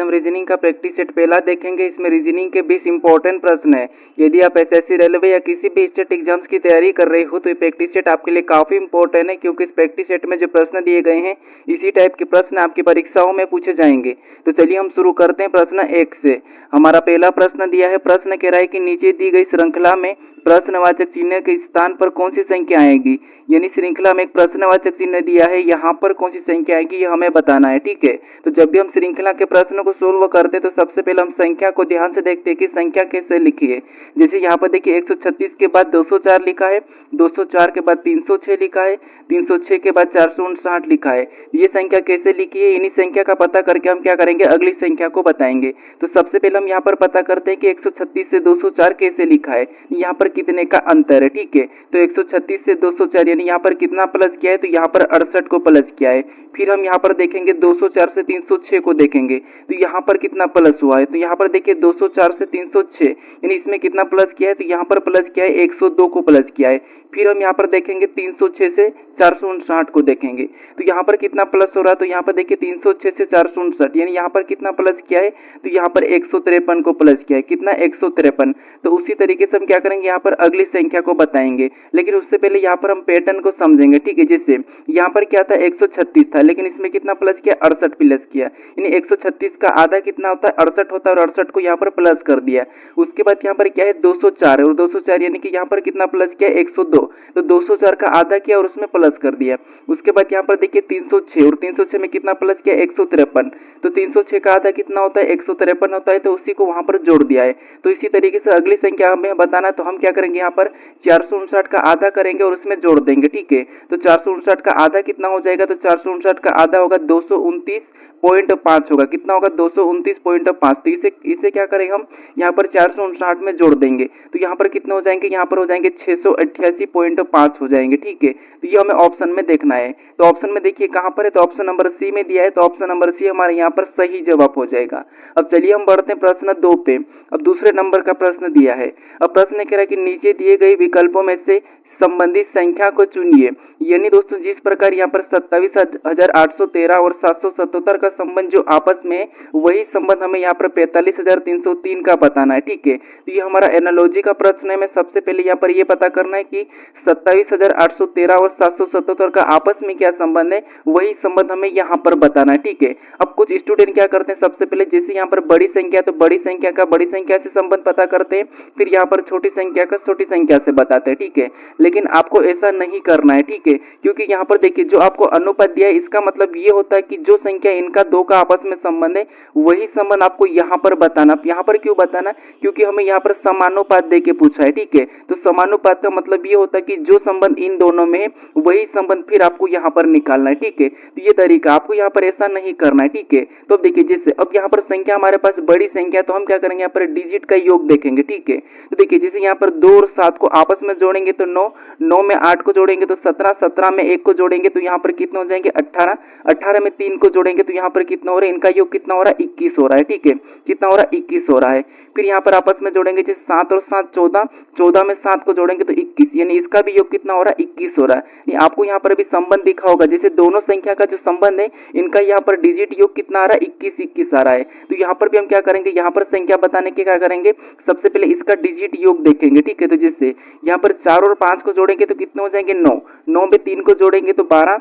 हम रीजनिंग का practice set पहला देखेंगे। इसमें रीजनिंग के 20 इंपॉर्टेंट प्रश्न है। यदि आप एसएससी रेलवे या किसी भी स्टेट एग्जाम्स की तैयारी कर रहे हो तो ये प्रैक्टिस सेट आपके लिए काफ़ी इंपॉर्टेंट है, क्योंकि इस प्रैक्टिस सेट में जो प्रश्न दिए गए हैं इसी टाइप के प्रश्न आपकी परीक्षाओं में पूछे जाएंगे। तो चलिए हम शुरू करते हैं प्रश्न 1 से। हमारा पहला प्रश्न दिया है, प्रश्न कह रहा है कि नीचे दी गई श्रृंखला में प्रश्नवाचक चिन्ह के स्थान पर कौन सी संख्या आएगी। यानी श्रृंखला में एक प्रश्नवाचक चिन्ह दिया है, यहाँ पर कौन सी संख्या आएगी ये हमें बताना है। ठीक है, तो जब भी हम श्रृंखला के प्रश्न को सोल्व करते हैं तो सबसे पहले हम संख्या को ध्यान से देखते हैं कि संख्या कैसे लिखी है। जैसे यहाँ पर देखिए 136 के बाद 204 लिखा है, 204 के बाद 306 लिखा है, 306 के बाद 459 लिखा है। ये संख्या कैसे लिखी है, इन्हीं संख्या का पता करके हम क्या करेंगे, अगली संख्या को बताएंगे। तो सबसे पहले हम यहाँ पर पता करते हैं कि 136 से 204 कैसे लिखा है, यहाँ पर कितने का अंतर है। ठीक है, तो 136 से 204 यानी यहाँ पर कितना प्लस किया है, तो यहाँ पर 68 को प्लस किया है। फिर हम यहाँ पर देखेंगे 204 से 306 को देखेंगे तो यहाँ पर कितना प्लस हुआ है, तो यहाँ पर देखिए 204 से 306 यानी इसमें कितना प्लस किया है, तो यहाँ पर प्लस किया है 102 को प्लस किया है। फिर हम यहाँ पर देखेंगे 306 से 459 को देखेंगे तो यहाँ पर कितना प्लस हो रहा है, तो यहाँ पर देखिए 306 से 459 यानी यहाँ पर कितना प्लस किया है, तो यहाँ पर 153 को प्लस किया है। कितना 153। तो उसी तरीके से हम क्या करेंगे, यहाँ पर अगली संख्या को बताएंगे, लेकिन उससे पहले यहाँ पर हम पैटर्न को समझेंगे। ठीक है, जैसे यहाँ पर क्या था 136 था, लेकिन इसमें कितना प्लस किया, 68 प्लस किया। यानी 136 का आधा कितना होता है, 68 होता है, और 68 को यहाँ पर प्लस कर दिया। उसके बाद यहाँ पर क्या है 204 है, और 204 यानी कि यहाँ पर कितना प्लस किया 102, तो 204 का आधा किया और उसमें प्लस कर दिया। उसके बाद यहाँ पर देखिए 306, और 306 में कितना प्लस किया 153, तो 306 का आधा कितना होता है 153 होता है, तो उसी को वहां पर जोड़ दिया है। तो इसी तरीके से अगली संख्या हमें बताना, तो हम क्या करेंगे, यहाँ पर 459 का आधा करेंगे और उसमें जोड़ देंगे। ठीक है, तो 459 का आधा कितना हो जाएगा, तो 459 का आधा होगा 229.5 होगा। कितना होगा 229.5। तो इसे क्या करेंगे हम यहाँ पर 459 में जोड़ देंगे तो यहाँ पर कितने हो जाएंगे, यहाँ पर हो जाएंगे 688.5 हो जाएंगे। ठीक है, तो ये हमें ऑप्शन में देखना है। तो ऑप्शन में देखिए कहाँ पर है, तो ऑप्शन नंबर सी में दिया है, तो ऑप्शन नंबर सी हमारे यहाँ पर सही जवाब हो जाएगा। अब चलिए हम बढ़ते हैं प्रश्न 2 पे। अब दूसरे नंबर का प्रश्न दिया है। अब प्रश्न कह रहा है कि नीचे दिए गए विकल्पों में से संबंधित संख्या को चुनिए। यानी दोस्तों जिस प्रकार यहाँ पर 27,813 और 777 का संबंध जो आपस में, वही संबंध हमें यहाँ पर 45,303 का बताना है। ठीक है, तो ये हमारा एनालॉजी का प्रश्न है। मैं सबसे पहले यहाँ पर ये पता करना है कि 27,813 और 777 का आपस में क्या संबंध है, वही संबंध हमें यहाँ पर बताना है। ठीक है, अब कुछ स्टूडेंट क्या करते हैं, सबसे पहले जैसे यहाँ पर बड़ी संख्या, तो बड़ी संख्या का बड़ी संख्या से संबंध पता करते हैं, फिर यहाँ पर छोटी संख्या का छोटी संख्या से बताते हैं। ठीक है, लेकिन आपको ऐसा नहीं करना है। ठीक है, क्योंकि यहाँ पर देखिए जो आपको अनुपात दिया है, इसका मतलब ये होता है कि जो संख्या इनका दो का आपस में संबंध है, वही संबंध आपको यहाँ पर बताना। यहाँ पर क्यों बताना, क्योंकि हमें यहाँ पर समानुपात दे के पूछा है। ठीक है, तो समानुपात का मतलब ये होता है कि जो संबंध इन दोनों में है, वही संबंध फिर आपको यहाँ पर निकालना है। ठीक है, तो ये तरीका आपको यहाँ पर ऐसा नहीं करना है। ठीक है, तो अब देखिए जैसे अब यहाँ पर संख्या हमारे पास बड़ी संख्या, तो हम क्या करेंगे, यहाँ पर डिजिट का योग देखेंगे। ठीक है, तो देखिए जैसे यहाँ पर 2 और 7 को आपस में जोड़ेंगे तो 9, 9 में 8 को जोड़ेंगे तो 17, 17 में 1 को जोड़ेंगे तो यहाँ पर कितने हो जाएंगे 18, 18 में 3 को जोड़ेंगे तो यहाँ पर कितना हो रहा है, इनका योग कितना हो रहा है 21 हो रहा है। ठीक है, कितना हो रहा है 21 हो रहा है। फिर यहाँ पर आपस में जोड़ेंगे जैसे 7 और 7 14, 14 में 7 को जोड़ेंगे तो 21, यानी इसका भी योग कितना हो रहा है 21 हो रहा है। आपको यहाँ पर भी संबंध दिखा होगा, जैसे दोनों संख्या का जो संबंध है, इनका यहाँ पर डिजिट योग कितना आ रहा है 21 21 आ रहा है। तो यहाँ पर भी हम क्या करेंगे, यहाँ पर संख्या बताने के क्या करेंगे, सबसे पहले इसका डिजिट योग देखेंगे। ठीक है, तो जैसे यहाँ पर 4 और 5 को जोड़ेंगे तो कितने हो जाएंगे 9, 9 में 3 को जोड़ेंगे तो 12,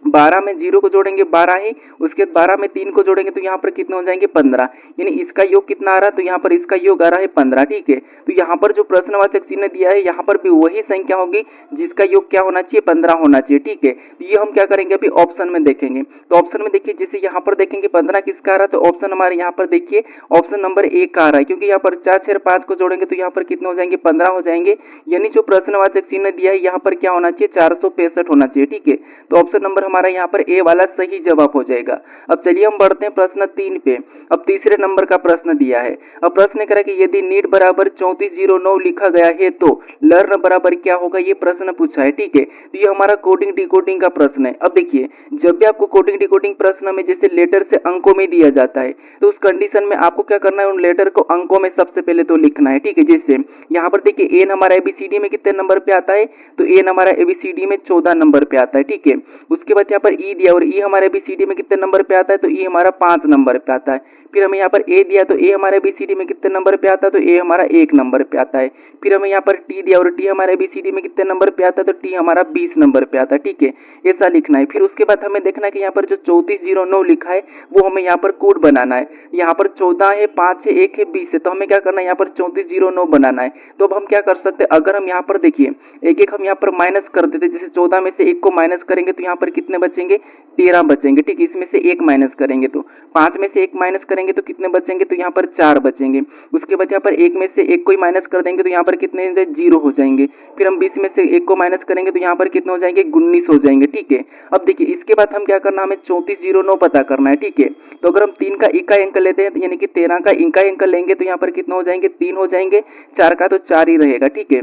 12 में 0 को जोड़ेंगे 12 ही, उसके बाद 12 में 3 को जोड़ेंगे तो यहाँ पर कितने हो जाएंगे 15, यानी इसका योग कितना आ रहा है, तो यहाँ पर इसका योग आ रहा है 15। ठीक है, तो यहाँ पर जो प्रश्नवाचक चिन्ह दिया है, यहाँ पर भी वही संख्या होगी जिसका योग क्या होना चाहिए 15 होना चाहिए। ठीक है, तो ये हम क्या करेंगे अभी ऑप्शन में देखेंगे। तो ऑप्शन में देखिए जैसे यहाँ पर देखेंगे 15 किसका आ रहा है, तो ऑप्शन हमारे यहाँ पर देखिए ऑप्शन नंबर 1 का आ रहा है, क्योंकि यहाँ पर 4 6 5 को जोड़ेंगे तो यहाँ पर कितने हो जाएंगे 15 हो जाएंगे। यानी जो प्रश्नवाचक चिन्ह दिया है यहाँ पर क्या होना चाहिए 465 होना चाहिए। ठीक है, तो ऑप्शन नंबर हमारा यहाँ पर ए वाला सही जवाब हो जाएगा। अब चलिए हम बढ़ते हैं प्रश्न 3 पे। अब तीसरे नंबर का प्रश्न दिया है। अब प्रश्न कह रहा है कि यदि नीट बराबर 3409 लिखा गया है तो लर्न बराबर क्या होगा, ये प्रश्न पूछा है। ठीक है, तो ये हमारा कोडिंग डिकोडिंग का प्रश्न है। अब देखिए जब भी आपको कोडिंग डिकोडिंग प्रश्न में जैसे लेटर से अंकों में दिया जाता है, तो उस कंडीशन में आपको क्या करना है, उन लेटर को अंकों में सबसे पहले तो लिखना है। ठीक है, जैसे यहाँ पर देखिए एन हमारा एबीसीडी में कितने नंबर पे आता है, तो एन हमारा एबीसीडी में 14 नंबर पे आता है। ठीक है, उसके बाद यहाँ पर ई दिया और ई हमारे एबीसीडी में कितने नंबर पे आता है, तो ई हमारा 5 नंबर पे आता है। फिर हमें यहाँ पर ए दिया तो ए हमारे ABCD में कितने नंबर पे आता है, तो ए हमारा 1 नंबर पे आता है। फिर हमें यहाँ पर टी दिया और टी हमारे ABCD में कितने नंबर पे आता है, तो टी हमारा 20 नंबर पे आता है। ठीक है, ऐसा लिखना है। फिर उसके बाद हमें देखना है कि यहाँ पर जो 3409 लिखा है वो हमें यहाँ पर कोड बनाना है। यहाँ पर 14 है, 5 है, 1 है, 20 है, तो हमें क्या करना है, यहाँ पर 3409 बनाना है। तो अब हम क्या कर सकते हैं, अगर हम यहाँ पर देखिए एक एक हम यहाँ पर माइनस कर देते, जैसे 14 में से 1 को माइनस करेंगे तो यहाँ पर कितने बचेंगे, 13 बचेंगे। ठीक, इसमें से 1 माइनस करेंगे तो 5 में से 1 माइनस करेंगे तो कितने बचेंगे, तो यहाँ पर 4 बचेंगे। उसके बाद यहाँ पर 1 में से 1 को ही माइनस कर देंगे तो यहाँ पर कितने 0 हो जाएंगे। फिर हम 20 में से 1 को माइनस करेंगे तो यहाँ पर कितने हो जाएंगे, 19 हो जाएंगे। ठीक है, अब देखिए इसके बाद हम क्या करना, हमें 3409 पता करना है। ठीक है, तो अगर हम 3 का इकाई अंक लेते हैं यानी कि 13 का इकाई अंक लेंगे तो यहाँ पर कितना हो जाएंगे, 3 हो जाएंगे। 4 का तो 4 ही रहेगा। ठीक है,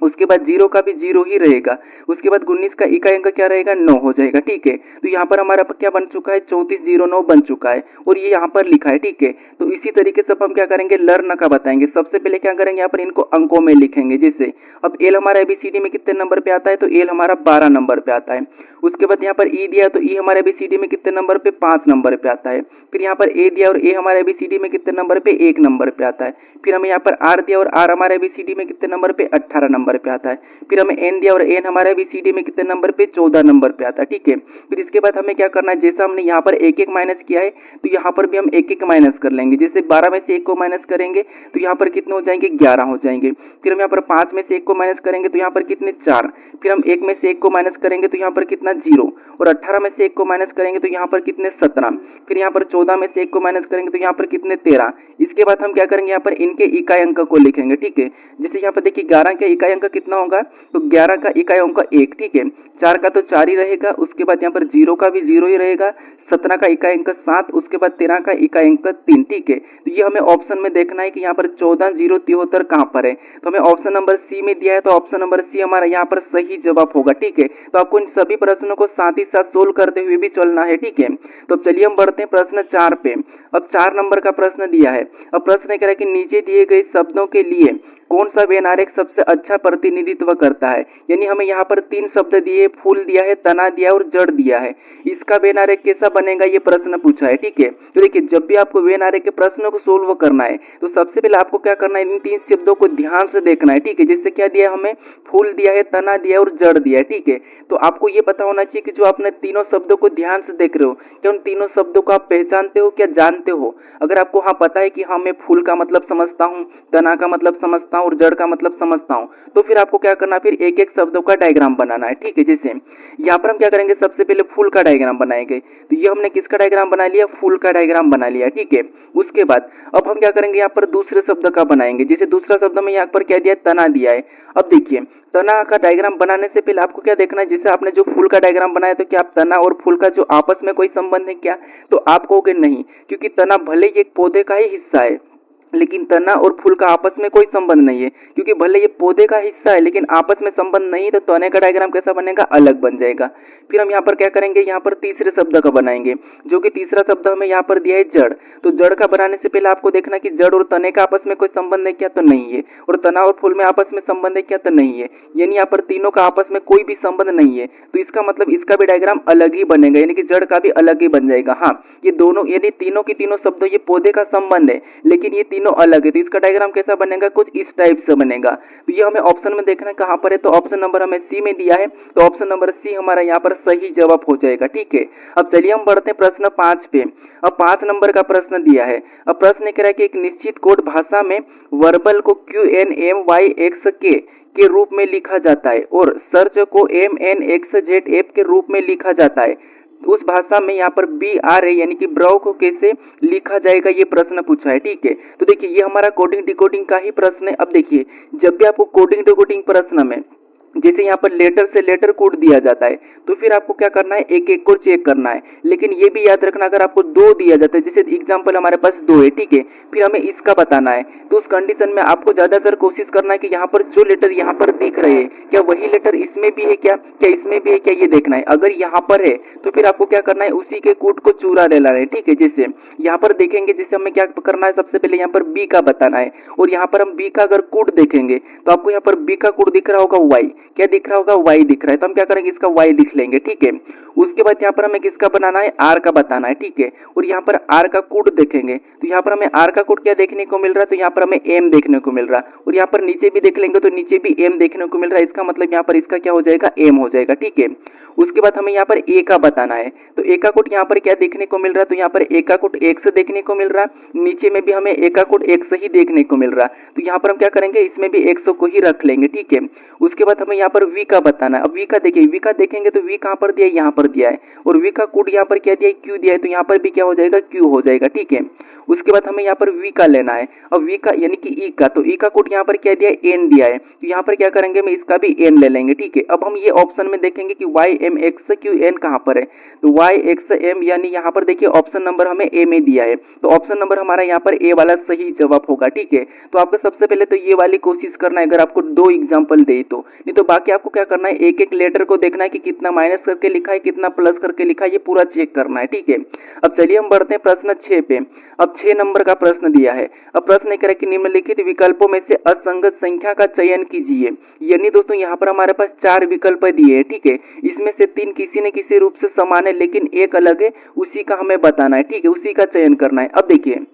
उसके बाद 0 का भी 0 ही रहेगा। उसके बाद 19 का इकाई अंक क्या रहेगा, 9 हो जाएगा। ठीक है, तो यहाँ पर हमारा क्या बन चुका है, 3409 बन चुका है और ये यहाँ पर लिखा है। ठीक है, तो इसी तरीके से हम क्या करेंगे, लर्न का बताएंगे। सबसे पहले क्या करेंगे, यहाँ पर इनको अंकों में लिखेंगे। जैसे अब एल हमारा एबीसीडी में कितने नंबर पे आता है, तो एल हमारा 12 नंबर पे आता है। उसके बाद यहाँ पर ई दिया तो ई हमारे एबीसीडी में कितने नंबर पे, 5 नंबर पे आता है। फिर यहाँ पर ए दिया और ए हमारे एबीसीडी में कितने नंबर पे, 1 नंबर पे आता है। फिर हमें यहाँ पर आर दिया और आर हमारे एबीसीडी में कितने नंबर पे, 18 नंबर पे आता है। फिर हमें एन दिया और एन हमारे एबीसीडी में कितने नंबर पे, 14 नंबर पे आता है। ठीक है, फिर इसके बाद हमें क्या करना है, जैसा हमने यहाँ पर एक एक माइनस किया है तो यहाँ पर भी हम एक एक माइनस कर लेंगे। जैसे 12 में से 1 को माइनस करेंगे तो यहाँ पर कितने हो जाएंगे, 11 हो जाएंगे। फिर हम यहाँ पर 5 में से 1 को माइनस करेंगे तो यहाँ पर कितने, 4। फिर हम 1 में से 1 को माइनस करेंगे तो यहाँ पर कितना, 0। और 18 में से 1 को माइनस करेंगे तो यहाँ पर कितने, 17। फिर यहाँ पर 14 में से 1 को माइनस करेंगे तो यहाँ पर कितने, 13। इसके बाद हम क्या करेंगे, यहाँ पर इनके इकाई अंक को लिखेंगे। ठीक है, जैसे यहाँ पर देखिए 11 का इकाई अंक कितना होगा, तो 11 का इकाई अंक 1। ठीक है, 4 का तो 4 ही रहेगा। उसके बाद यहाँ पर 0 का भी 0 ही रहेगा। 17 का इकाई अंक 7। उसके बाद 13 का इकाई अंक 3। ठीक है, तो ये हमें ऑप्शन में देखना है कि यहाँ पर 14 0 73 कहाँ पर है। तो हमें ऑप्शन नंबर सी में दिया है, तो ऑप्शन नंबर सी हमारा यहाँ पर सही जवाब होगा। ठीक है, तो आपको इन सभी प्रश्नों को साथ ही साथ सोल्व करते हुए भी चलना है। ठीक है, तो अब चलिए हम बढ़ते हैं प्रश्न 4 पे। अब 4 नंबर का प्रश्न दिया है। अब प्रश्न कह रहा है कि नीचे दिए गए शब्दों के लिए कौन सा वेन आरेख सबसे अच्छा प्रतिनिधित्व करता है। यानी हमें यहाँ पर 3 शब्द दिए, फूल दिया है, तना दिया है और जड़ दिया है। इसका वेन आरेख कैसा बनेगा, ये प्रश्न पूछा है। ठीक है, तो देखिए जब भी आपको वेन आरेख के प्रश्नों को सोल्व करना है तो सबसे पहले आपको क्या करना है, इन 3 शब्दों को ध्यान से देखना है। ठीक है, जैसे क्या दिया, हमें फूल दिया है, तना दिया है और जड़ दिया है। ठीक है, तो आपको ये पता होना चाहिए कि जो आपने तीनों शब्दों को ध्यान से देख रहे हो, क्या उन तीनों शब्दों को आप पहचानते हो, क्या जानते हो। अगर आपको हाँ पता है कि हाँ मैं फूल का मतलब समझता हूँ, तना का मतलब समझता हूँ और जड़ का मतलब समझता हूँ, तो फिर आपको क्या करना है, फिर एक एक शब्दों का डायग्राम बनाना है। ठीक है, जैसे यहाँ पर हम क्या करेंगे, सबसे पहले फूल का डायग्राम बनाएंगे। तो ये हमने किसका डायग्राम बना लिया, फूल का डायग्राम बना लिया। ठीक है, उसके बाद अब हम क्या करेंगे, यहाँ पर दूसरे शब्द का बनाएंगे। जैसे दूसरा शब्द में यहाँ पर क्या दिया, तना दिया है। अब देखिए तना का डायग्राम बनाने से पहले आपको क्या देखना है, जैसे आपने जो फूल का डायग्राम बनाया तो क्या आप तना और फूल का जो आपस में कोई संबंध है क्या, तो आप कहोगे नहीं, क्योंकि तना भले ही एक पौधे का ही हिस्सा है लेकिन तना और फूल का आपस में कोई संबंध नहीं है। क्योंकि भले ये पौधे का हिस्सा है लेकिन आपस में संबंध नहीं है, तो तने का डायग्राम कैसा बनेगा, अलग बन जाएगा। फिर हम यहाँ पर क्या करेंगे, यहाँ पर तीसरे शब्द का बनाएंगे, जो कि तीसरा शब्द हमें यहाँ पर दिया है जड़। तो जड़ का बनाने से पहले आपको देखना कि जड़ और तने का आपस में कोई संबंध है क्या, तो नहीं है। और तना और फूल में आपस में संबंध है क्या, तो नहीं है। यानी यहाँ पर तीनों का आपस में कोई भी संबंध नहीं है, तो इसका मतलब इसका भी डायग्राम अलग ही बनेगा, यानी कि जड़ का भी अलग ही बन जाएगा। हाँ, ये दोनों यानी तीनों की तीनों शब्द ये पौधे का संबंध है लेकिन ये तीनों अलग है, तो इसका डायग्राम कैसा बनेगा, कुछ इस टाइप से बनेगा। तो ये हमें ऑप्शन में देखना है कहां पर है, तो ऑप्शन नंबर हमें सी में दिया है, तो ऑप्शन नंबर सी हमारा यहाँ पर सही जवाब हो जाएगा। ठीक है, अब चलिए हम बढ़ते हैं प्रश्न 5 पे। अब 5 नंबर का प्रश्न दिया है। अब प्रश्न कह रहा है कि एक निश्चित कोड भाषा में वर्बल को QNMYX के रूप में लिखा जाता है और सर्च को MNXZF के रूप में लिखा जाता है। उस भाषा में यहाँ पर BR है यानी कि ब्राउ को कैसे लिखा जाएगा, ये प्रश्न पूछा है। ठीक है, तो देखिए ये हमारा कोडिंग डिकोडिंग का ही प्रश्न है। अब देखिए जब भी आपको कोडिंग डिकोडिंग प्रश्न में जैसे यहाँ पर लेटर से लेटर कोड दिया जाता है तो फिर आपको क्या करना है, एक एक को चेक करना है। लेकिन ये भी याद रखना, अगर आपको 2 दिया जाता है, जैसे एग्जांपल हमारे पास 2 है, ठीक है, फिर हमें इसका बताना है, तो उस कंडीशन में आपको ज्यादातर कोशिश करना है कि यहाँ पर जो लेटर यहाँ पर दिख रहे हैं क्या वही लेटर इसमें भी है क्या, क्या इसमें भी है क्या, ये देखना है। अगर यहाँ पर है तो फिर आपको क्या करना है, उसी के कोड को चूरा ले लाना है। ठीक है, जैसे यहाँ पर देखेंगे, जैसे हमें क्या करना है, सबसे पहले यहाँ पर बी का बताना है और यहाँ पर हम बी का अगर कोड देखेंगे तो आपको यहाँ पर बी का कोड दिख रहा होगा Y, क्या दिख रहा होगा, y दिख रहा है, तो हम क्या करेंगे इसका y लिख लेंगे, ठीक है। उसके बाद यहाँ पर हमें किसका बनाना है, r का बताना है, ठीक है। और यहाँ पर r का कोड देखेंगे तो यहाँ पर हमें r का कोड क्या देखने को मिल रहा है, तो यहाँ पर हमें m देखने को मिल रहा है। और यहाँ पर नीचे भी देख लेंगे तो नीचे भी m देखने को मिल रहा है, इसका मतलब यहाँ पर इसका क्या हो जाएगा, m हो जाएगा, ठीक है। उसके बाद हमें यहाँ पर a का बताना है, तो a का कोड यहाँ पर क्या देखने को मिल रहा है, तो यहाँ पर a का कोड x देखने को मिल रहा है, नीचे में भी हमें a का कोड x ही देखने को मिल रहा है, तो यहाँ पर हम क्या करेंगे इसमें भी x को ही रख लेंगे, ठीक है। उसके बाद हमें यहाँ पर v का बताना है। अब v का देखिए, v का देखेंगे तो v कहाँ पर दिया है, यहाँ पर दिया है, और v का कोड यहाँ पर क्या दिया है, q दिया है, तो यहाँ पर भी क्या हो जाएगा, q हो जाएगा, ठीक है। उसके बाद हमें यहाँ पर v का लेना है। अब v का यानी कि e का, तो e का कोड यहाँ पर क्या दिया है, n दिया है, तो यहाँ पर क्या करेंगे हम इसका भी n ले लेंगे, ठीक है। अब हम ये ऑप्शन में देखेंगे कि y m x q n कहाँ पर है, तो y x m यानी यहाँ पर देखिए ऑप्शन नंबर हमें a में दिया है, तो ऑप्शन नंबर हमारा यहाँ पर a वाला सही जवाब होगा, ठीक है। तो आपको सबसे पहले तो ये वाली कोशिश करना है, अगर आपको 2 एग्जाम्पल दे तो, नहीं तो बाकी आपको क्या करना है, एक एक लेटर को देखना है कि कितना माइनस करके लिखा है, कितना प्लस करके लिखा है, ये पूरा चेक करना है, ठीक है। अब चलिए हम बढ़ते हैं प्रश्न 6 पे। अब 6 नंबर का प्रश्न दिया है। अब प्रश्न कह रहा है कि निम्नलिखित विकल्पों में से असंगत संख्या का चयन कीजिए। यानी दोस्तों यहाँ पर हमारे पास 4 विकल्प दिए हैं, ठीक है। इसमें से 3 किसी न किसी रूप से समान है लेकिन एक अलग है, उसी का हमें बताना है, ठीक है, उसी का चयन करना है। अब देखिए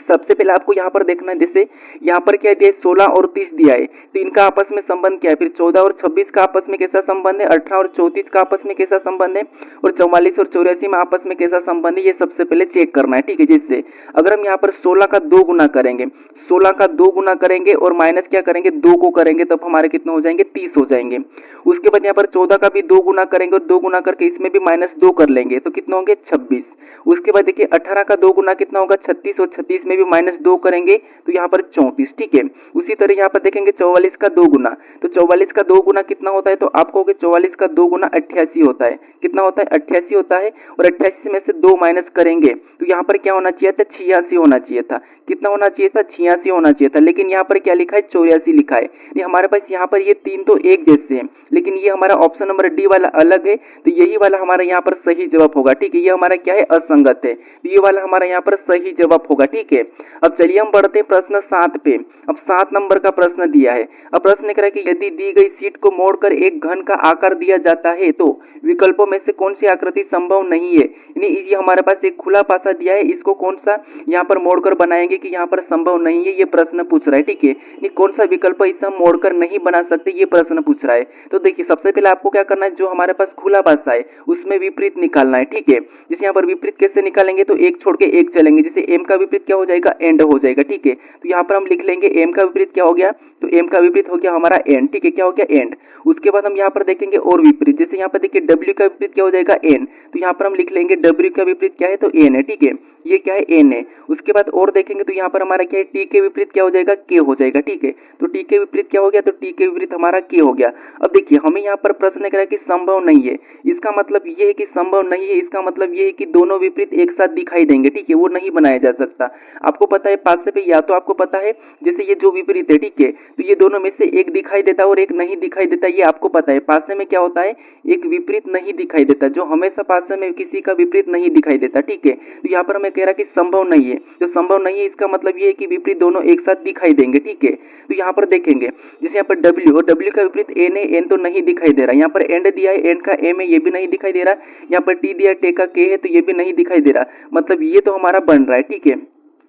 सबसे पहले आपको यहाँ पर देखना है, जैसे यहाँ पर क्या दिया है, 16 और 30 दिया है, तो इनका आपस में संबंध क्या है। फिर 14 और 26 का आपस में कैसा संबंध है, 18 और 34 का आपस में कैसा संबंध है, और 44 और 84 में आपस में कैसा संबंध है, ये सबसे पहले चेक करना है, ठीक है। जिससे अगर हम यहाँ पर 16 का 2 गुना करेंगे, 16 का 2 गुना करेंगे और माइनस क्या करेंगे, 2 को करेंगे, तब हमारे कितने हो जाएंगे, 30 हो जाएंगे। उसके बाद यहाँ पर 14 का भी 2 गुना करेंगे और 2 गुना करके इसमें भी -2 कर लेंगे, तो कितना होंगे, 26। उसके बाद देखिए 18 का 2 गुना कितना होगा, 36, और 36 में भी -2 करेंगे तो यहाँ पर 34, ठीक है। उसी तरह यहाँ पर देखेंगे 44 का 2 गुना, तो 44 का 2 गुना कितना होता है, तो आप कहोगे 44 का 2 गुना 88 होता है, कितना होता है, 88 होता है। और 88 में से 2 माइनस करेंगे तो यहाँ पर क्या होना चाहिए था, 86 होना चाहिए था, कितना होना चाहिए था, 86 होना चाहिए था, लेकिन यहाँ पर क्या लिखा है, 84 लिखा है। ये हमारे पास यहाँ पर ये 3 तो एक जैसे हैं, लेकिन ये हमारा ऑप्शन नंबर डी वाला अलग है, तो यही वाला हमारा यहाँ पर सही जवाब होगा, ठीक है। ये हमारा क्या है, असंगत है, तो ये वाला हमारा यहाँ पर सही जवाब होगा, ठीक है। अब चलिए हम बढ़ते हैं प्रश्न 7 पे। अब 7 नंबर का प्रश्न दिया है। अब प्रश्न कह रहा है कि यदि दी गई शीट को मोड़कर एक घन का आकार दिया जाता है तो विकल्पों में से कौन सी आकृति संभव नहीं है। यानी ये हमारे पास एक खुला पासा दिया है, इसको कौन सा यहाँ पर मोड़कर बनाएंगे कि यहाँ पर संभव नहीं है, ये प्रश्न पूछ रहा है, ठीक है। ये कौन सा विकल्प इसे हम मोड़कर नहीं बना सकते, ये प्रश्न पूछ रहा है। तो देखिए सबसे पहले आपको क्या करना है, जो हमारे पास खुला पासा है उसमें विपरीत निकालना है, ठीक है। जैसे यहाँ पर विपरीत कैसे निकालेंगे, तो एक छोड़ के एक चलेंगे, जैसे एम का विपरीत क्या हो जाएगा, एंड हो जाएगा, ठीक है। तो यहाँ पर हम लिख लेंगे एम का विपरीत क्या हो गया, तो एम का विपरीत हो गया हमारा एन, ठीक है, क्या हो गया, एंड। उसके बाद हम यहाँ पर देखेंगे और विपरीत, जैसे यहाँ पर देखिए डब्ल्यू का विपरीत क्या हो जाएगा, एन, तो यहाँ पर हम लिख लेंगे डब्ल्यू का विपरीत क्या है, तो एन है, ठीक है, ये क्या है, एन है। उसके बाद और देखेंगे तो यहाँ पर हमारा क्या है, टी के विपरीत क्या हो जाएगा, के हो जाएगा, ठीक है। तो टी के विपरीत क्या हो गया, तो टी के विपरीत हमारा के हो गया। अब देखिए हमें यहाँ पर प्रश्न करा कि संभव नहीं है, इसका मतलब ये है कि संभव नहीं है, इसका मतलब ये है कि दोनों विपरीत एक साथ दिखाई देंगे, ठीक है, वो नहीं बनाया जा सकता। आपको पता है पासे पे, या तो आपको पता है जैसे ये जो विपरीत है, ठीक है, तो ये दोनों में से एक दिखाई देता है और एक नहीं दिखाई देता, ये आपको पता है। पासे में क्या होता है, एक विपरीत नहीं दिखाई देता, जो हमेशा पासे में किसी का विपरीत नहीं दिखाई देता, ठीक है। तो यहाँ पर हमें कह रहा कि संभव नहीं है, जो संभव नहीं है इसका मतलब ये है कि विपरीत दोनों एक साथ दिखाई देंगे, ठीक है। तो यहाँ पर देखेंगे जैसे यहाँ पर डब्ल्यू, और डब्ल्यू का विपरीत एन है, एन तो नहीं दिखाई दे रहा, यहाँ पर एंड दिया है, एंड का एम है, ये भी नहीं दिखाई दे रहा, यहाँ पर टी दिया है, टे का के है, तो ये भी नहीं दिखाई दे रहा, मतलब ये तो हमारा बन रहा है, ठीक है।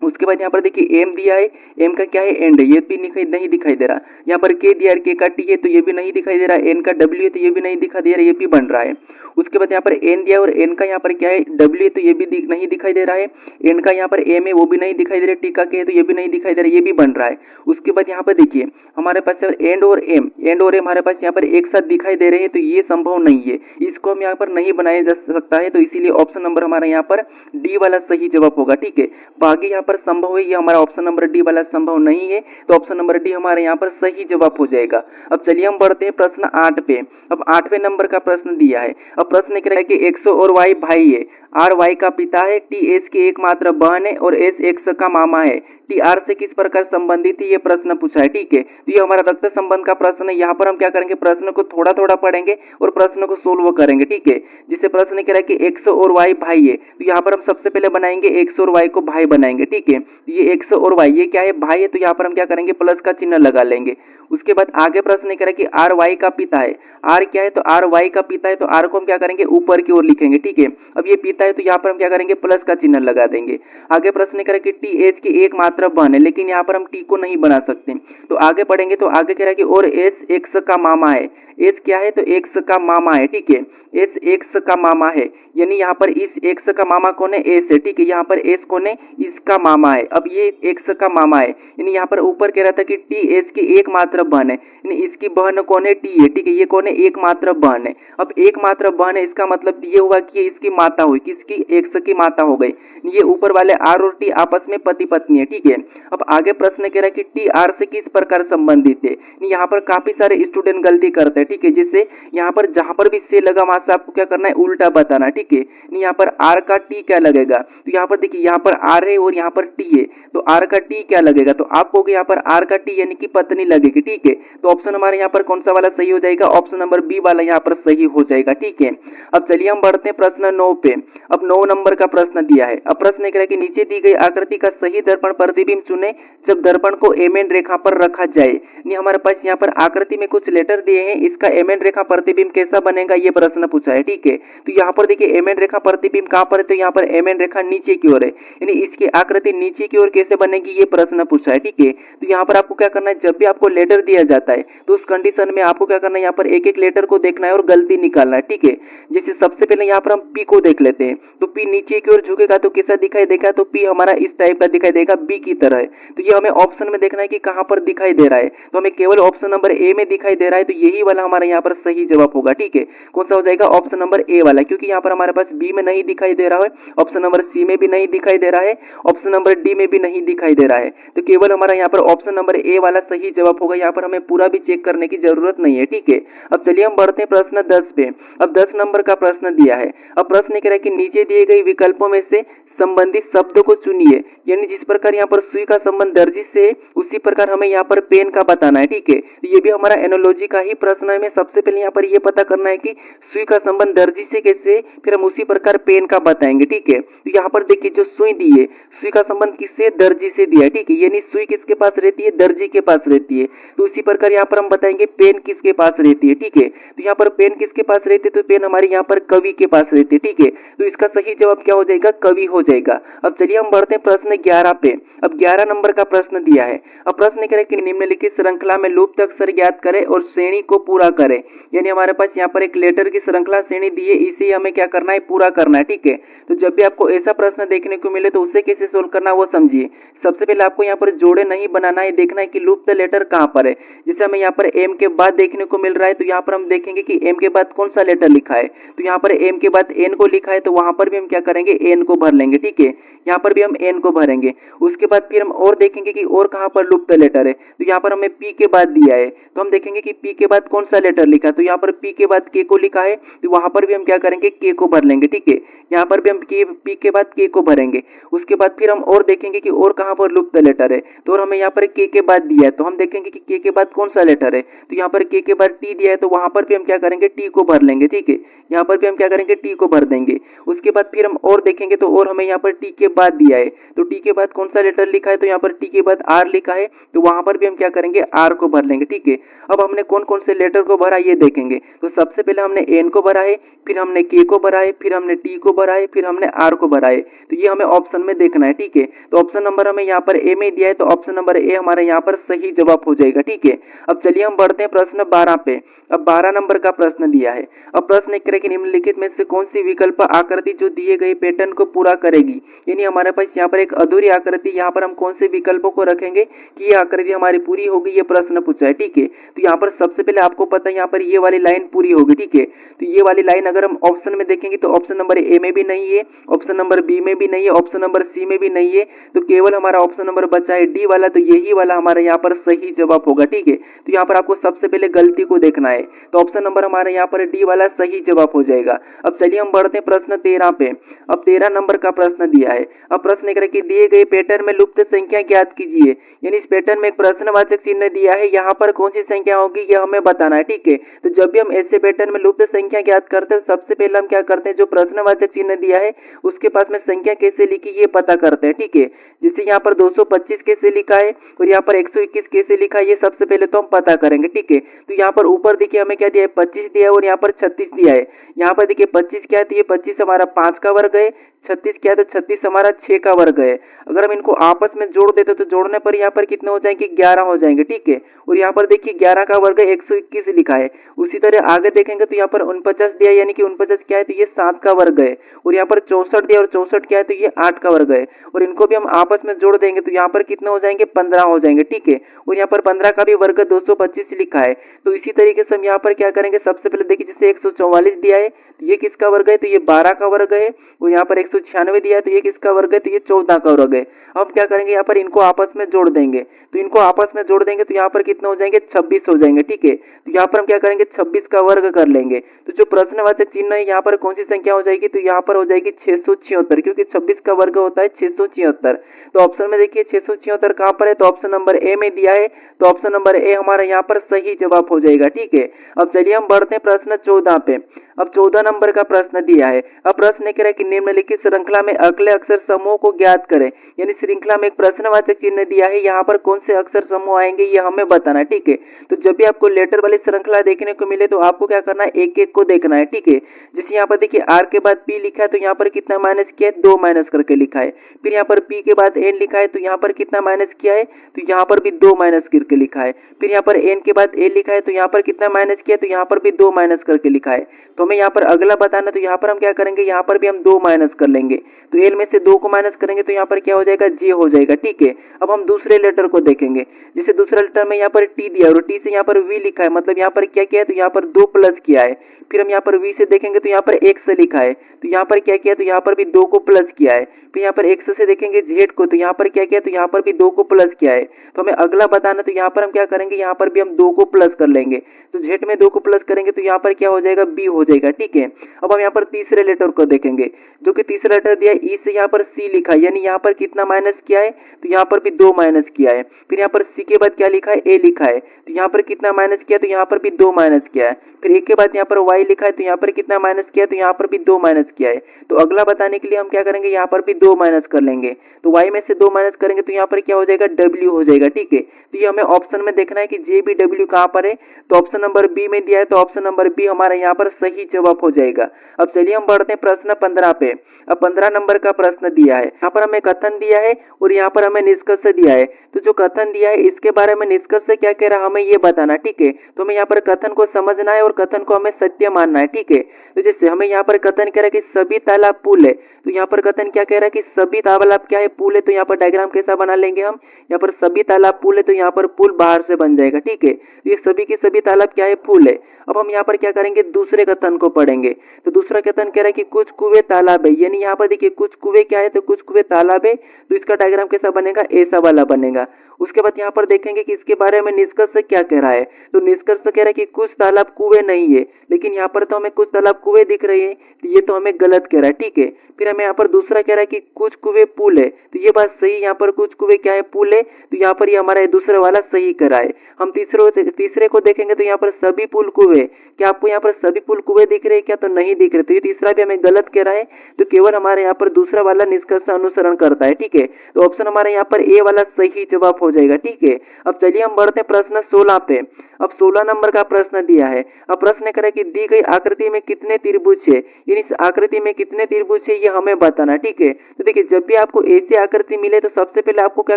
उसके बाद यहाँ पर देखिए एम दिया है, एम का क्या है, एंड है, ये भी नहीं दिखाई दे रहा। यहाँ पर के दिया है, के का टी है, तो ये भी नहीं दिखाई दे रहा, एन का डब्ल्यू है, तो ये भी नहीं दिखाई दे रहा, ये भी बन रहा है। उसके बाद यहाँ पर एन दिया और एन का यहाँ पर क्या है, डब्ल्यू है, तो ये भी नहीं दिखाई दे रहा है, एन का यहाँ पर एम है, वो भी नहीं दिखाई दे रहा, टी का के है, तो ये भी नहीं दिखाई दे रहा, ये भी बन रहा है। उसके बाद यहाँ पर देखिए हमारे पास एंड और एम, एंड और एम हमारे पास यहाँ पर एक साथ दिखाई दे रहे हैं, तो ये संभव नहीं है, इसको हम यहाँ पर नहीं बनाया जा सकता है, तो इसीलिए ऑप्शन नंबर हमारा यहाँ पर डी वाला सही जवाब होगा, ठीक है। बाकी यहाँ पर संभव है, ये हमारा ऑप्शन नंबर डी वाला संभव नहीं है, तो ऑप्शन नंबर डी हमारे यहाँ पर सही जवाब हो जाएगा। अब चलिए हम बढ़ते हैं प्रश्न 8 पे। अब 8वें नंबर का प्रश्न दिया है। अब प्रश्न कह रहा है कि एक्स और वाई भाई है, आर वाई का पिता है, टी एस की एकमात्र बहन है और एस एक्स का मामा है, टी आर से किस प्रकार संबंधित है, ये प्रश्न पूछा है। ठीक है, तो ये हमारा रक्त संबंध का प्रश्न है। यहाँ पर हम क्या करेंगे, प्रश्न को थोड़ा थोड़ा पढ़ेंगे और प्रश्न को सोल्व करेंगे। ठीक है, जिसे प्रश्न कह रहा है कि x और y भाई है, तो यहाँ पर हम सबसे पहले बनाएंगे x और y को भाई बनाएंगे। ठीक है, ये x और y ये क्या है, भाई है, तो यहाँ पर हम क्या करेंगे, प्लस का चिन्ह लगा लेंगे। उसके बाद आगे प्रश्न कह रहा है कि आर वाई का पिता है। आर क्या है, तो आर वाई का पिता है, तो आर को हम क्या करेंगे, ऊपर की ओर लिखेंगे। ठीक है, अब ये पिता है तो यहाँ पर हम क्या करेंगे, प्लस का चिन्ह लगा देंगे। आगे प्रश्न कह रहा है कि टी एच की एकमात्र बहन है, लेकिन यहाँ पर हम टी को नहीं बना सकते, तो आगे पढ़ेंगे। तो आगे कह रहा है कि और एस एक्स का मामा है। एस क्या है, तो एक्स का मामा है। ठीक है, एस एक्स का मामा है, यानी यहाँ पर इस एक्स का मामा कौन है, एस है। ठीक है, यहाँ पर एस कौन है, इसका मामा है। अब ये एक्स का मामा है, यानी यहाँ पर ऊपर कह रहा था कि टी एस की एकमात्र बहन है, यानी इसकी बहन कौन है, टी है। ठीक है, ये कौन है, एकमात्र बहन है। अब एकमात्र बहन है, इसका मतलब ये हुआ कि ये इसकी माता हुई, किसकी, एक्स की माता हो गई। ये ऊपर वाले आर और टी आपस में पति पत्नी है। ठीक है, अब आगे प्रश्न कह रहा है कि टी आर से किस प्रकार संबंधित है। यहाँ पर काफी सारे स्टूडेंट गलती करते हैं। ठीक है, जिससे यहाँ पर जहां पर भी से लगा वहां से आपको क्या करना है, उल्टा बताना। ठीक है, यहाँ पर आर का टी क्या लगेगा, तो यहाँ पर देखिए, यहाँ पर आर है और यहाँ पर टी है, तो आर का टी क्या लगेगा, तो आपको यहाँ पर आर का टी यानी कि पत्नी लगेगी। ठीक है, तो ऑप्शन हमारे यहाँ पर कौन सा वाला सही हो जाएगा, ऑप्शन नंबर बी वाला यहाँ पर सही हो जाएगा। ठीक है, अब चलिए हम बढ़ते हैं प्रश्न 9 पे। अब 9 नंबर का प्रश्न दिया है। अब प्रश्न कह रहा है कि नीचे दी गई आकृति का सही दर्पण प्रतिबिंब चुने जब दर्पण को एम एन रेखा पर रखा जाए। नहीं, हमारे पास यहाँ पर आकृति में कुछ लेटर दिए हैं, इसका एम एन रेखा प्रतिबिंब कैसा बनेगा, ये प्रश्न पूछा है। ठीक है, तो यहाँ पर देखिए एम एन रेखा प्रतिबिंब कहाँ पर है, तो यहाँ पर एम एन रेखा नीचे की ओर है, यानी इसकी आकृति नीचे की ओर कैसे बनेगी, ये प्रश्न पूछा है। ठीक है, तो यहाँ पर आपको क्या करना है, जब भी आपको लेटर दिया जाता है तो उस कंडीशन में आपको क्या करना है, यहाँ पर एक एक लेटर को देखना है और गलती निकालना है। ठीक है, जैसे सबसे पहले यहाँ पर हम पी को देख लेते हैं, तो पी नीचे की ओर झुकेगा तो कैसा दिखाई देगा, तो पी हमारा इस टाइप का दिखाई देगा, बी की तरह है। तो ये हमें ऑप्शन में देखना है कि कहां पर दिखाई दे रहा है, तो हमें केवल ऑप्शन नंबर ए में दिखाई दे रहा है, तो यही वाला हमारा यहाँ पर सही जवाब होगा। ठीक है, कौन सा हो जाएगा, ऑप्शन नंबर ए वाला, क्योंकि यहाँ पर हमारे पास बी में नहीं दिखाई दे रहा है, ऑप्शन नंबर सी में भी नहीं दिखाई दे रहा है, ऑप्शन नंबर डी में भी नहीं दिखाई दे रहा है, तो केवल हमारा यहाँ पर ऑप्शन नंबर ए वाला सही जवाब होगा। यहाँ पर हमें पूरा भी चेक करने की जरूरत नहीं है। ठीक है, अब चलिए हम बढ़ते हैं प्रश्न 10 पे। अब 10 नंबर का प्रश्न दिया है। अब प्रश्न कह रहा है कि नीचे दिए गए विकल्पों में से संबंधित शब्दों को चुनिए, यानी जिस प्रकार यहाँ पर सुई का संबंध दर्जी से है उसी प्रकार हमें यहाँ पर पेन का बताना है। ठीक है, तो ये भी हमारा एनोलॉजी का ही प्रश्न है। हमें सबसे पहले यहाँ पर ये पता करना है कि सुई का संबंध दर्जी से कैसे, फिर हम उसी प्रकार पेन का बताएंगे। ठीक है, तो यहाँ पर देखिए जो सुई दी है, सुई का संबंध किससे, दर्जी से दिया है। ठीक है, यानी सुई किसके पास रहती है, दर्जी के पास रहती है, तो उसी प्रकार यहाँ पर हम बताएंगे पेन किसके पास रहती है। ठीक है, तो यहाँ पर पेन किसके पास रहती है, तो पेन हमारी यहाँ पर कवि के पास रहती है। ठीक है, तो इसका सही जवाब क्या हो जाएगा, कवि हो जाएगा। अब चलिए हम बढ़ते हैं प्रश्न 11 पे। अब 11 नंबर का प्रश्न दिया है। अब प्रश्न करें कि निम्नलिखित श्रृंखला में लुप्त अक्षर ज्ञात करें और श्रेणी को पूरा करें, यानी हमारे पास यहाँ पर एक लेटर की श्रृंखला श्रेणी दी है, इसे हमें क्या करना है, पूरा करना है। ठीक है, तो जब भी आपको ऐसा प्रश्न देखने को मिले तो उसे कैसे सोल्व करना है वो समझिए। सबसे पहले आपको यहाँ पर जोड़े नहीं बनाना है, देखना है कि लुप्त लेटर कहाँ पर है। जैसे हमें यहाँ पर एम के बाद देखने को मिल रहा है, तो यहाँ पर हम देखेंगे कि एम के बाद कौन सा लेटर लिखा है, तो यहाँ पर एम के बाद एन को लिखा है, तो वहां पर भी हम क्या करेंगे, एन को भर लेंगे। ठीक है, यहाँ पर भी हम एन को भरेंगे। उसके बाद फिर हम और देखेंगे कि और कहाँ पर लुप्त लेटर है, तो यहाँ पर हमें पी के बाद दिया है, तो हम देखेंगे कि पी के बाद कौन सा लेटर लिखा है, तो यहाँ पर पी के बाद के को लिखा है, तो वहां पर भी हम क्या करेंगे, के को भर लेंगे। ठीक है, यहाँ पर भी हम पी के बाद के को भरेंगे। उसके बाद फिर हम और देखेंगे कि और कहाँ पर लुप्त लेटर है, तो और हमें यहाँ पर के बाद दिया है, तो हम देखेंगे कि के बाद कौन सा लेटर है, तो यहाँ पर के बाद टी दिया है, तो वहां पर भी हम क्या करेंगे, टी को भर लेंगे। ठीक है, यहाँ पर भी हम क्या करेंगे, टी को भर देंगे। उसके बाद फिर हम और देखेंगे, तो और हमें यहाँ पर टी के बाद दिया है, तो टी के बाद कौन सा लेटर लिखा है, तो यहाँ पर टी के बाद आर लिखा है, तो वहां पर भी हम क्या करेंगे, आर को भर लेंगे। ठीक है, अब हमने कौन कौन से लेटर को भरा ये देखेंगे। तो सबसे पहले हमने एन को भरा है, फिर हमने के को भरा है, फिर हमने टी को भरा है, फिर हमने आर को भरा है, तो ये हमें ऑप्शन में देखना है। ठीक है, तो ऑप्शन नंबर हमें यहाँ पर ए में दिया है, तो ऑप्शन नंबर ए हमारे यहाँ पर सही जवाब हो जाएगा। ठीक है, अब चलिए हम बढ़ते हैं प्रश्न 12 पे। अब 12 नंबर का प्रश्न दिया है। अब प्रश्न एक तरह की निम्नलिखित में से कौन सी विकल्प आकृति जो दिए गए पैटर्न को पूरा करेगी, यानी हमारे पास यहाँ पर एक अधूरी आकृति, यहाँ पर हम कौन से विकल्पों को रखेंगे कि ये आकृति हमारी पूरी होगी, ये प्रश्न पूछा है। ठीक है, तो यहाँ पर सबसे पहले आपको आपको पता है यहाँ पर ये वाली लाइन पूरी होगी, ठीक है। तो ये वाली लाइन अगर हम ऑप्शन में देखेंगे तो ऑप्शन नंबर ए में भी नहीं है, ऑप्शन नंबर बी में भी नहीं है, ऑप्शन नंबर सी में भी नहीं है, तो केवल हमारा ऑप्शन नंबर बचा है डी वाला, तो यही वाला हमारा यहाँ पर सही जवाब होगा, ठीक है। तो यहाँ पर आपको सबसे पहले गलती को देखना है, तो ऑप्शन नंबर हमारा यहाँ पर डी वाला सही जवाब हो जाएगा। अब चलिए हम बढ़ते हैं प्रश्न 13 पे। अब 13 नंबर का प्रश्न दिया है। अब प्रश्न एक कि दिए गए पैटर्न में लुप्त संख्या ज्ञात कीजिए, यानी इस पैटर्न में एक प्रश्नवाचक चिन्ह दिया है, यहाँ पर कौन सी संख्या होगी यह हमें बताना है, ठीक है। तो जब भी हम ऐसे पैटर्न में लुप्त संख्या ज्ञात करते हैं सबसे पहले हम क्या करते हैं, जो प्रश्नवाचक चिन्ह दिया है उसके पास में संख्या कैसे लिखी ये पता करते हैं, ठीक है। जैसे यहाँ पर 225 कैसे लिखा है और यहाँ पर 121 कैसे लिखा है, ये सबसे पहले तो हम पता करेंगे, ठीक है। तो यहाँ पर ऊपर देखिए हमें क्या दिया है, 25 दिया है और यहाँ पर 36 दिया है। यहाँ पर देखिए 25 क्या है, तो ये 25 हमारा 5 का वर्ग है, 36 क्या है तो 36 हमारा 6 का वर्ग है। अगर हम इनको आपस में जोड़ देते तो जोड़ने पर यहाँ पर कितने हो जाएंगे, 11 हो जाएंगे, ठीक है। और यहाँ पर देखिए 11 का वर्ग है 121 लिखा है। उसी तरह आगे देखेंगे तो यहाँ पर 49 दिया है, यानी कि 49 क्या है तो ये 7 का वर्ग है। और यहाँ पर 64 दिया और 64 क्या है तो ये 8 का वर्ग है। और इनको भी हम आपस में जोड़ देंगे तो यहाँ पर कितने हो जाएंगे, 15 हो जाएंगे, ठीक है। और यहाँ पर 15 का भी वर्ग 225 लिखा है। तो इसी तरीके से हम यहाँ पर क्या करेंगे, सबसे पहले देखिए जैसे 144 दिया है तो ये किसका वर्ग है, तो ये 12 का वर्ग है। और यहाँ पर 196 दिया है तो ये किसका वर्ग है, तो ये 14 का वर्ग है। अब क्या करेंगे, यहाँ पर इनको आपस में जोड़ देंगे, तो इनको आपस में जोड़ देंगे तो यहाँ पर कितने हो जाएंगे, 26 हो जाएंगे, ठीक है। तो यहाँ पर हम क्या करेंगे, 26 का वर्ग कर लेंगे। तो जो प्रश्नवाचक चिन्ह है यहाँ पर कौन सी संख्या हो जाएगी, तो यहाँ पर हो जाएगी 676, क्योंकि 26 का वर्ग होता है 676। तो ऑप्शन में देखिए 676 कहाँ पर है, तो ऑप्शन नंबर ए में दिया है, तो ऑप्शन नंबर ए हमारा यहाँ पर सही जवाब हो जाएगा, ठीक है। अब चलिए हम बढ़ते हैं प्रश्न 14 पे। अब 14 नंबर का प्रश्न दिया है। अब प्रश्न कह रहा है कि निम्नलिखित श्रृंखला में अगले अक्षर समूह को ज्ञात करें, यानी श्रृंखला में एक प्रश्नवाचक चिन्ह दिया है, यहाँ पर कौन से अक्षर समूह आएंगे ये हमें बताना है, ठीक है। तो जब भी आपको लेटर वाली श्रृंखला देखने को मिले तो आपको क्या करना है, एक एक को देखना है, ठीक है। जैसे यहाँ पर देखिए आर के बाद पी लिखा है तो यहाँ पर कितना माइनस किया है, 2 माइनस करके लिखा है। फिर यहाँ पर पी के बाद एन लिखा है तो यहाँ पर कितना माइनस किया है, तो यहाँ पर भी 2 माइनस करके लिखा है। फिर यहाँ पर एन के बाद ए लिखा है तो यहाँ पर कितना माइनस किया है, तो यहाँ पर भी 2 माइनस करके लिखा है। तो हमें यहाँ पर अगला बताना, तो यहाँ पर हम क्या करेंगे, यहाँ पर भी हम 2 माइनस कर लेंगे। तो एल में से 2 को माइनस करेंगे तो यहाँ पर क्या हो जाएगा, जे हो जाएगा, ठीक है। अब हम दूसरे लेटर को देखेंगे। जैसे दूसरा लेटर में यहाँ पर टी दिया और टी से यहाँ पर वी लिखा है, मतलब यहाँ पर क्या किया है, तो यहाँ पर 2 प्लस किया है। फिर हम यहाँ पर वी से देखेंगे तो यहाँ पर एक्स लिखा है, तो यहाँ पर क्या किया, तो यहाँ पर भी 2 को प्लस किया है। फिर यहाँ पर एक्स से देखेंगे जेड को, तो यहाँ पर क्या किया, तो यहाँ पर भी 2 को प्लस किया है। तो हमें अगला बताना, तो यहाँ पर हम क्या करेंगे, यहाँ पर भी हम 2 को प्लस कर लेंगे। तो जेड में 2 को प्लस करेंगे तो यहाँ पर क्या हो जाएगा, बी हो जाएगा, ठीक है। अब हम यहाँ पर तीसरे लेटर को देखेंगे, जो कि तीसरा लेटर दिया है ई से यहाँ पर सी लिखा है, यानी यहाँ पर कितना माइनस किया है, तो यहाँ पर भी 2 माइनस किया है। फिर यहाँ पर सी के बाद क्या लिखा है, ए लिखा है, तो यहाँ पर कितना माइनस किया, तो यहाँ पर भी 2 माइनस किया है। फिर एक के बाद यहाँ पर वाई लिखा है, तो यहाँ पर कितना माइनस किया है, तो यहाँ पर भी 2 माइनस किया है। तो अगला बताने के लिए हम क्या करेंगे, यहाँ पर भी 2 माइनस कर लेंगे। तो वाई में से 2 माइनस करेंगे तो यहाँ पर क्या हो जाएगा, डब्ल्यू हो जाएगा, ठीक है। तो ये हमें ऑप्शन में देखना है कि जे बी डब्ल्यू कहाँ पर है, तो ऑप्शन नंबर बी में दिया है, तो ऑप्शन नंबर बी हमारा यहाँ पर सही जवाब हो जाएगा। अब चलिए हम बढ़ते हैं प्रश्न 15 पे। अब 15 नंबर का प्रश्न दिया है, यहाँ पर हमें कथन दिया है और यहाँ पर हमें निष्कर्ष दिया है। तो जो कथन दिया है इसके बारे में निष्कर्ष क्या कह रहा है हमें ये बताना, ठीक है। तो हमें यहाँ पर कथन को समझना है और कथन को हमें सत्य मानना है, ठीक है। तो जैसे हमें यहाँ पर कथन कह रहा है कि सभी तालाब पुल है, तो यहाँ पर कथन क्या कह रहा है कि सभी तालाब क्या है, पुल है। तो यहाँ पर डायग्राम कैसा बना लेंगे हम, यहाँ पर सभी तालाब पुल है, तो यहाँ पर पुल बाहर से बन जाएगा, ठीक है। तो ये सभी के सभी तालाब क्या है, पुल है। अब हम यहाँ पर क्या करेंगे, दूसरे कथन को पढ़ेंगे। तो दूसरा कथन कह रहा है कि कुछ कुएं तालाब है, यानी यहाँ पर देखिए कुछ कुएं क्या है, तो कुछ कुएं तालाब है। तो इसका डायग्राम कैसा बनेगा, ऐसा वाला बनेगा। उसके बाद यहाँ पर देखेंगे कि इसके बारे में निष्कर्ष क्या कह रहा है। तो निष्कर्ष कह रहा है कि कुछ तालाब कुएं नहीं है, लेकिन यहाँ पर तो हमें कुछ तालाब कुएं दिख रहे हैं, तो ये तो हमें गलत कह रहा है, ठीक है। फिर हमें यहाँ पर दूसरा कह रहा है कि कुछ कुएं पुल है, तो ये बात सही, यहाँ पर कुछ कुएं क्या है, पुल है। तो यहाँ पर ये हमारा दूसरा वाला सही कह रहा है। हम तीसरे को देखेंगे तो यहाँ पर सभी पुल कुएं, क्या आपको यहाँ पर सभी पुल कुएं दिख रहे हैं क्या, तो नहीं दिख रहे। तो ये तीसरा भी हमें गलत कह रहा है, तो केवल हमारे यहाँ पर दूसरा वाला निष्कर्ष अनुसरण करता है, ठीक है। तो ऑप्शन हमारे यहाँ पर ए वाला सही जवाब हो जाएगा, ठीक है। अब चलिए हम बढ़ते हैं प्रश्न 16 पे। अब 16 नंबर का प्रश्न दिया है। अब प्रश्न कह रहा है कि दी गई आकृति में कितने त्रिभुज है, यानी इस आकृति में कितने त्रिभुज है ये हमें बताना, ठीक है। तो देखिए जब भी आपको ऐसी आकृति मिले तो सबसे पहले आपको क्या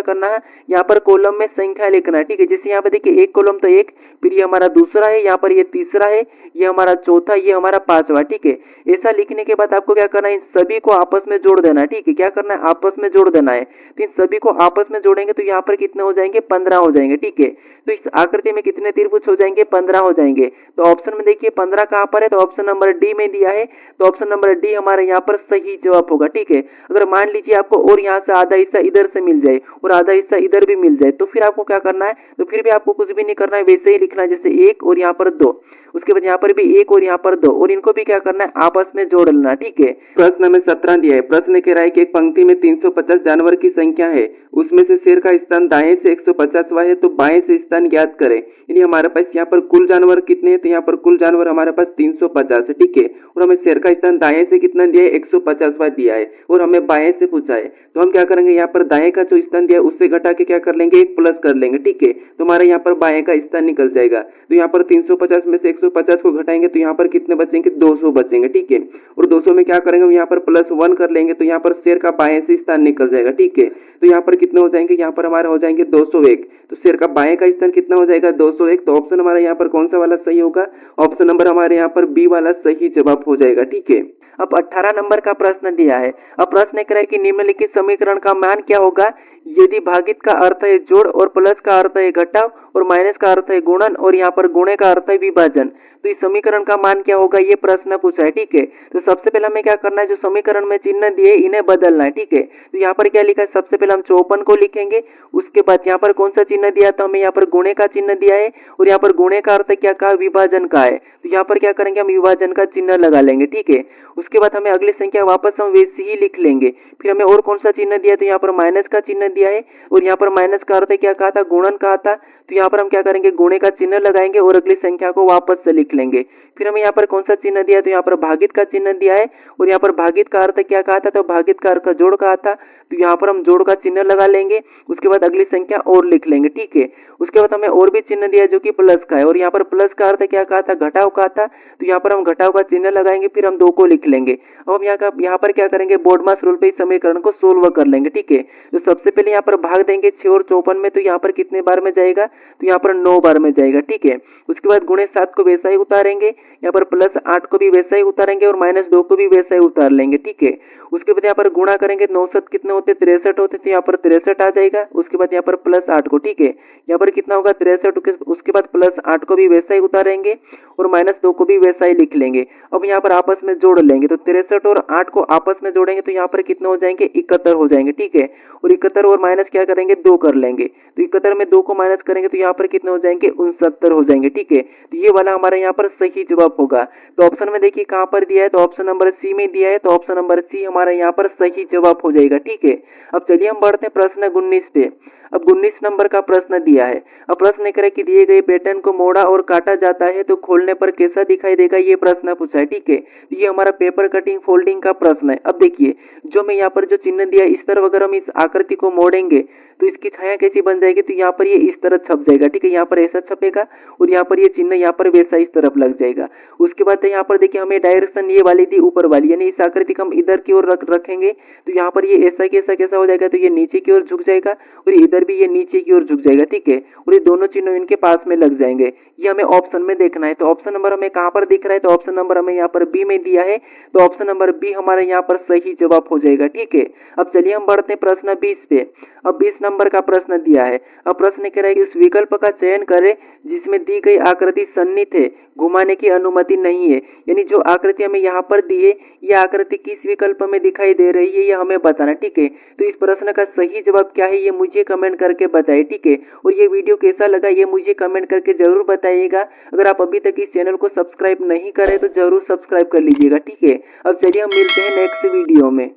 करना है, यहाँ पर कॉलम में संख्या लिखना है, ठीक है। जैसे यहाँ पर देखिए एक कॉलम तो एक, फिर ये हमारा दूसरा है, यहाँ पर ये तीसरा है, ये हमारा चौथा, ये हमारा पांचवा, ठीक है। ऐसा लिखने के बाद आपको क्या करना है, इन सभी को आपस में जोड़ देना है, ठीक है। क्या करना है, आपस में जोड़ देना है। तो इन सभी को आपस में जोड़ेंगे तो यहाँ पर कितने हो जाएंगे, 15 हो जाएंगे, ठीक है। तो इस आकृति में कितने त्रिभुज कुछ हो जाएंगे 15 हो जाएंगे। तो ऑप्शन में देखिए 15 कहाँ पर है, तो ऑप्शन नंबर डी में दिया है, तो ऑप्शन नंबर डी हमारे यहाँ पर सही जवाब होगा। ठीक है, अगर मान लीजिए आपको और यहाँ से आधा हिस्सा इधर से मिल जाए और आधा हिस्सा इधर भी मिल जाए, तो फिर आपको क्या करना है, तो फिर भी आपको कुछ भी नहीं करना है, वैसे ही लिखना है जैसे 1 और यहाँ पर 2, उसके बाद यहाँ पर भी 1 और यहाँ पर 2, और इनको भी क्या करना है, आपस में जोड़ लेना। ठीक है, प्रश्न हमें 17 दिया है। प्रश्न कह रहा है कि एक पंक्ति में 350 जानवर की संख्या है, उसमें से शेर का स्थान दाएं से 150वां है, तो बाएं से स्थान ज्ञात करें। यानी हमारे पास यहाँ पर कुल जानवर कितने हैं, तो यहाँ पर कुल जानवर हमारे पास 350 है। ठीक है, और हमें शेर का स्थान दाएं से कितना दिया है, 150वां दिया है, और हमें बाएं से पूछा है। तो हम क्या करेंगे, यहाँ पर दाएं का जो स्थान दिया है उससे घटा के क्या कर लेंगे, एक प्लस कर लेंगे। ठीक है, तो हमारे यहाँ पर बाएं का स्थान निकल जाएगा। तो यहाँ पर 350 में से 150 को घटाएंगे तो यहाँ पर कितने बचेंगे, 200 बचेंगे। ठीक है, और 200 में क्या करेंगे, हम यहाँ पर +1 कर लेंगे, तो यहाँ पर शेर का बाएं से स्थान निकल जाएगा। ठीक है, तो यहाँ पर कितने हो जाएंगे, यहाँ पर हमारे हो जाएंगे 201। तो शेर का बाएं का स्थान कितना हो जाएगा, 201। तो ऑप्शन हमारा यहाँ पर कौन सा वाला सही होगा, ऑप्शन नंबर हमारे यहाँ पर बी वाला सही जवाब हो जाएगा। ठीक है, अब 18 नंबर का प्रश्न दिया है। अब प्रश्न कह रहा है कि निम्नलिखित समीकरण का मान क्या होगा यदि भागित का अर्थ है जोड़ और प्लस का अर्थ है घटाव और माइनस का अर्थ है गुणन और यहाँ पर गुणे का अर्थ है विभाजन। तो इस समीकरण का मान क्या होगा, ये प्रश्न पूछा है। ठीक है, तो सबसे पहले हमें क्या करना है, जो समीकरण में चिन्ह दिए इन्हें बदलना है। ठीक है, तो यहाँ पर क्या लिखा है, सबसे पहले हम 54 को लिखेंगे, उसके बाद यहाँ पर कौन सा चिन्ह दिया, तो हमें यहाँ पर गुणे का चिन्ह दिया है, और यहाँ पर गुणे का अर्थ क्या कहा, विभाजन का है। तो यहाँ पर क्या करेंगे, हम विभाजन का चिन्ह लगा लेंगे। ठीक है, उसके बाद हमें अगली संख्या वापस हम वैसे ही लिख लेंगे। फिर हमें और कौन सा चिन्ह दिया, तो यहाँ पर माइनस का चिन्ह दिया है, और यहाँ पर माइनस का अर्थ क्या कहा था, गुणन कहा था। तो यहाँ पर हम क्या करेंगे, गुणे का चिन्ह लगाएंगे और अगली संख्या को वापस से लिख लेंगे। फिर हमें यहाँ पर कौन सा चिन्ह दिया, तो यहाँ पर भागित का चिन्ह दिया है, और यहाँ पर भागित का अर्थ क्या कहा था, तो भागित का अर्थ का जोड़ कहा था। तो यहाँ पर हम जोड़ का चिन्ह लगा लेंगे, उसके बाद अगली संख्या और लिख लेंगे। ठीक है, उसके बाद हमें और भी चिन्ह दिया जो कि प्लस का है, और यहाँ पर प्लस का अर्थ क्या कहा था, घटाव कहा था। तो यहाँ पर हम घटाव का चिन्ह लगाएंगे, फिर हम 2 को लिख लेंगे। अब हम यहाँ पर क्या करेंगे, बोर्डमास रूल पे इस समीकरण को सोल्व कर लेंगे। ठीक है, तो सबसे पहले यहाँ पर भाग देंगे 6 और 54 में, तो यहाँ पर कितने बार में जाएगा, तो यहाँ पर 9 बार में जाएगा। ठीक है, उसके बाद गुणे 7 को वैसा ही उतारेंगे, यहाँ पर +8 को भी वैसा ही उतारेंगे, और -2 को भी वैसा ही उतार लेंगे। ठीक है, उसके बाद यहाँ पर गुणा करेंगे, 9 7 कितने होते, 63 होते, तो यहाँ पर 63 आ जाएगा। उसके बाद यहाँ पर +8 को, ठीक है, यहाँ पर कितना होगा 63, उसके बाद +8 को भी वैसा ही उतारेंगे और -2 को भी वैसा ही लिख लेंगे। अब यहाँ पर आपस में जोड़ लेंगे, तो 63 और 8 को आपस में जोड़ेंगे तो यहाँ पर कितने हो जाएंगे, 71 हो जाएंगे। ठीक है, और 71 और माइनस क्या करेंगे, 2 कर लेंगे, तो 71 में 2 को माइनस करेंगे तो यहाँ पर कितने हो जाएंगे, 69 हो जाएंगे। ठीक है, तो ये वाला हमारा यहाँ पर सही जवाब होगा। तो ऑप्शन में देखिए कहाँ पर दिया है, तो ऑप्शन नंबर सी में दिया है, तो ऑप्शन नंबर सी हमारा यहाँ पर सही जवाब हो जाएगा। ठीक है, अब चलिए हम बढ़ते हैं प्रश्न 19 पे। अब 19 नंबर का प्रश्न दिया है। अब प्रश्न करें कि दिए गए पैटर्न को मोड़ा और काटा जाता है तो खोलने पर कैसा दिखाई देगा, ये प्रश्न पूछा है। ठीक है, ये हमारा पेपर कटिंग फोल्डिंग का प्रश्न है। अब देखिए जो मैं यहाँ पर जो चिन्ह दिया है, इस तरफ अगर हम इस आकृति को मोड़ेंगे तो इसकी छाया कैसी बन जाएगी, तो यहाँ पर ये इस तरह छप जाएगा। ठीक है, यहाँ पर ऐसा छपेगा और यहाँ पर ये चिन्ह यहाँ पर वैसा इस तरफ लग जाएगा। उसके बाद यहाँ पर देखिए हमें डायरेक्शन ये वाली थी ऊपर वाली, यानी इस आकृति को हम इधर की ओर रखेंगे तो यहाँ पर ये ऐसा कैसा हो जाएगा, तो ये नीचे की ओर झुक जाएगा और इधर भी ये नीचे की ओर झुक जाएगा। ठीक है, और ये दोनों चिन्ह इनके पास में लग जाएंगे। ये हमें ऑप्शन में देखना है, तो ऑप्शन नंबर हमें कहाँ पर दिख रहा है, तो ऑप्शन नंबर हमें यहाँ पर बी में दिया है, तो ऑप्शन नंबर बी हमारे यहाँ पर सही जवाब हो जाएगा। ठीक है, अब चलिए हम बढ़ते हैं प्रश्न 20 पे। अब 20 नंबर का प्रश्न दिया है। अब प्रश्न कह रहा है कि उस विकल्प का चयन करें जिसमें दी गई आकृति सन्निहित है, घुमाने की अनुमति नहीं है। यानी जो आकृति हमें यहाँ पर दी है, यह आकृति किस विकल्प में दिखाई दे रही है, यह हमें बताना। ठीक है, तो इस प्रश्न का सही जवाब क्या है, ये मुझे कमेंट करके बताइए। ठीक है, और ये वीडियो कैसा लगा ये मुझे कमेंट करके जरूर बताइएगा। अगर आप अभी तक इस चैनल को सब्सक्राइब नहीं करें तो जरूर सब्सक्राइब कर लीजिएगा। ठीक है, अब चलिए हम मिलते हैं नेक्स्ट वीडियो में।